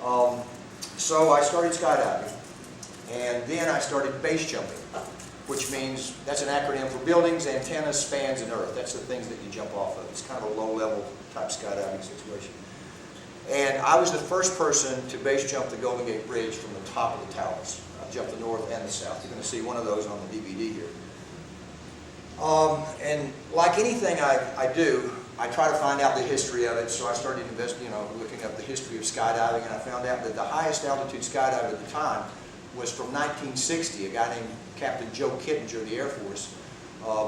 So I started skydiving, and then I started base jumping, which means, that's an acronym for buildings, antennas, spans, and earth. That's the things that you jump off of. It's kind of a low-level type skydiving situation. And I was the first person to base jump the Golden Gate Bridge from the top of the towers. I jumped the north and the south. You're going to see one of those on the DVD here. And like anything I do, I try to find out the history of it. So I started looking up the history of skydiving, and I found out that the highest altitude skydive at the time was from 1960. A guy named Captain Joe Kittinger of the Air Force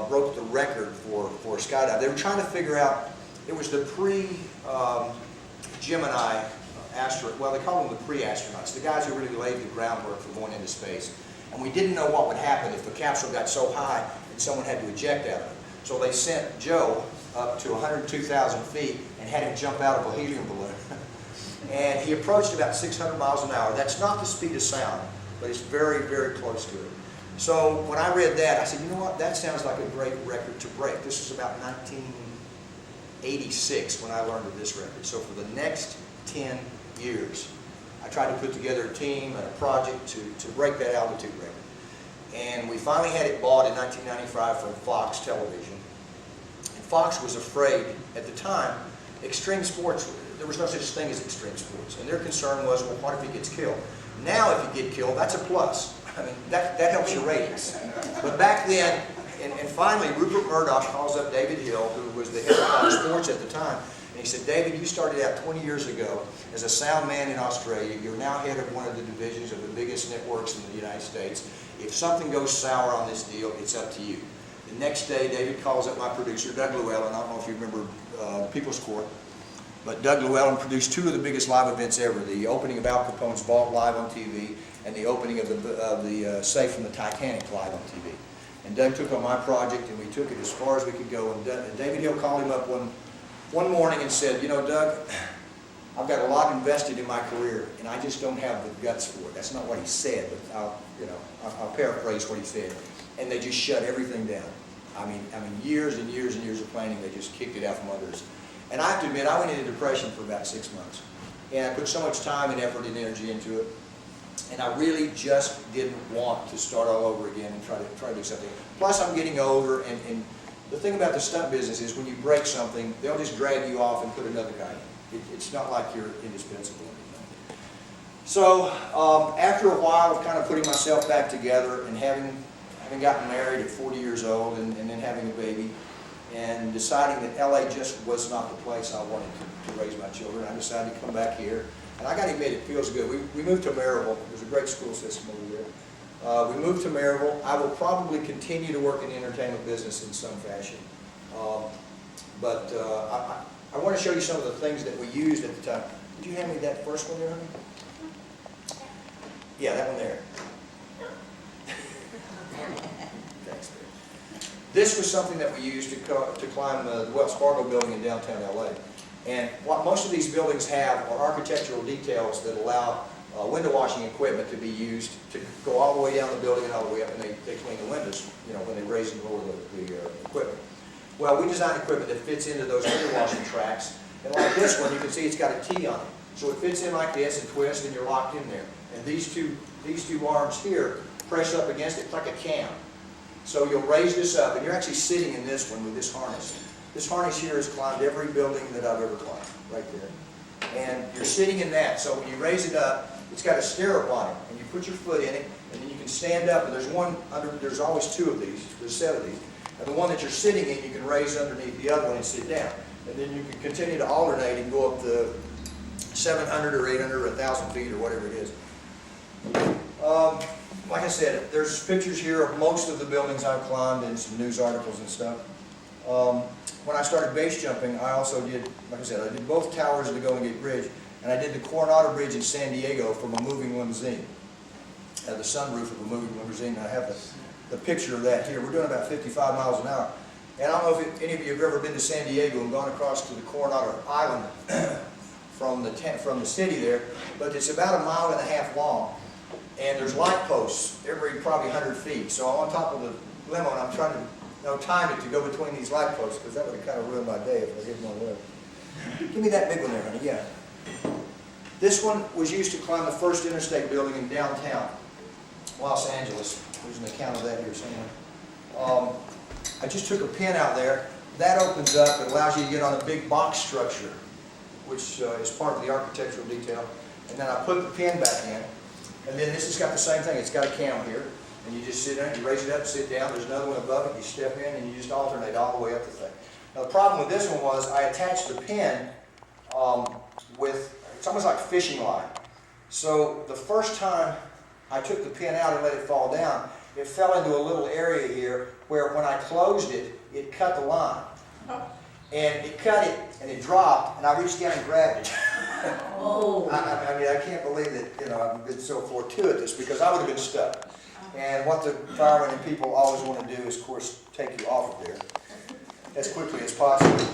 broke the record for skydive. They were trying to figure out, it was the pre-Gemini astronaut, well, they call them the pre-astronauts, the guys who really laid the groundwork for going into space. And we didn't know what would happen if the capsule got so high and someone had to eject out of it. So they sent Joe up to 102,000 feet and had him jump out of a helium balloon. And he approached about 600 miles an hour. That's not the speed of sound, but it's very, very close to it. So when I read that, I said, you know what, that sounds like a great record to break. This was about 1986 when I learned of this record. So for the next 10 years, I tried to put together a team and a project to break that altitude record. And we finally had it bought in 1995 from Fox Television. And Fox was afraid, at the time, extreme sports, there was no such thing as extreme sports. And their concern was, well, what if he gets killed? Now if you get killed, that's a plus. I mean, that helps your ratings. But back then, and finally, Rupert Murdoch calls up David Hill, who was the head of Fox Sports at the time, and he said, David, you started out 20 years ago as a sound man in Australia. You're now head of one of the divisions of the biggest networks in the United States. If something goes sour on this deal, it's up to you. The next day, David calls up my producer, Doug Llewellyn. I don't know if you remember People's Court, but Doug Llewellyn produced two of the biggest live events ever, the opening of Al Capone's vault live on TV, and the opening of the safe from the Titanic live on TV. And Doug took on my project, and we took it as far as we could go. And David Hill called him up one morning and said, you know, Doug, I've got a lot invested in my career, and I just don't have the guts for it. That's not what he said, but I'll paraphrase what he said. And they just shut everything down. I mean, years and years and years of planning, they just kicked it out from under us. And I have to admit, I went into depression for about 6 months. And I put so much time and effort and energy into it. And I really just didn't want to start all over again and try to do something. Plus, I'm getting older, and the thing about the stunt business is when you break something, they'll just drag you off and put another guy in. It's not like you're indispensable. So after a while of kind of putting myself back together and having gotten married at 40 years old and then having a baby, and deciding that LA just was not the place I wanted to raise my children, I decided to come back here. And I got to admit, it feels good. We moved to Maryville. There's a great school system over there. We moved to Maryville. I will probably continue to work in the entertainment business in some fashion. I want to show you some of the things that we used at the time. Did you hand me that first one there, honey? Yeah, that one there. Thanks, babe. This was something that we used to climb the Wells Fargo building in downtown LA. And what most of these buildings have are architectural details that allow window washing equipment to be used to go all the way down the building and all the way up, and they clean the windows, you know, when they raise and lower the equipment. Well, we designed equipment that fits into those window washing tracks, and like this one, you can see it's got a T on it. So it fits in like this and twists, and you're locked in there. And these two arms here press up against it like a cam. So you'll raise this up, and you're actually sitting in this one with this harness. This harness here has climbed every building that I've ever climbed, right there. And you're sitting in that, so when you raise it up, it's got a stirrup on it, and you put your foot in it, and then you can stand up, and there's always two of these, there's a set of these. And the one that you're sitting in, you can raise underneath the other one and sit down. And then you can continue to alternate and go up to 700 or 800 or 1,000 feet or whatever it is. Like I said, there's pictures here of most of the buildings I've climbed and some news articles and stuff. When I started base jumping, I also did, like I said, I did both towers of the Golden Gate Bridge, and I did the Coronado Bridge in San Diego from a moving limousine. I had the sunroof of a moving limousine, and I have the picture of that here. We're doing about 55 miles an hour. And I don't know if any of you have ever been to San Diego and gone across to the Coronado Island from the city there, but it's about 1.5 miles long, and there's light posts every probably 100 feet. So I'm on top of the limo, and I'm trying to time it to go between these light posts, because that would have kind of ruined my day if I didn't want to live. Give me that big one there, honey, yeah. This one was used to climb the first interstate building in downtown Los Angeles. There's an account of that here somewhere. I just took a pin out there. That opens up. It allows you to get on a big box structure, which is part of the architectural detail. And then I put the pin back in. And then this has got the same thing. It's got a cam here. And you just sit in it, you raise it up, sit down. There's another one above it. You step in and you just alternate all the way up the thing. Now the problem with this one was I attached the pin with, it's almost like fishing line. So the first time I took the pin out and let it fall down, it fell into a little area here where when I closed it, it cut the line. And it cut it and it dropped and I reached down and grabbed it. Oh. I mean, I can't believe that, you know, I've been so fortuitous because I would have been stuck. And what the firemen and people always want to do is, of course, take you off of there as quickly as possible.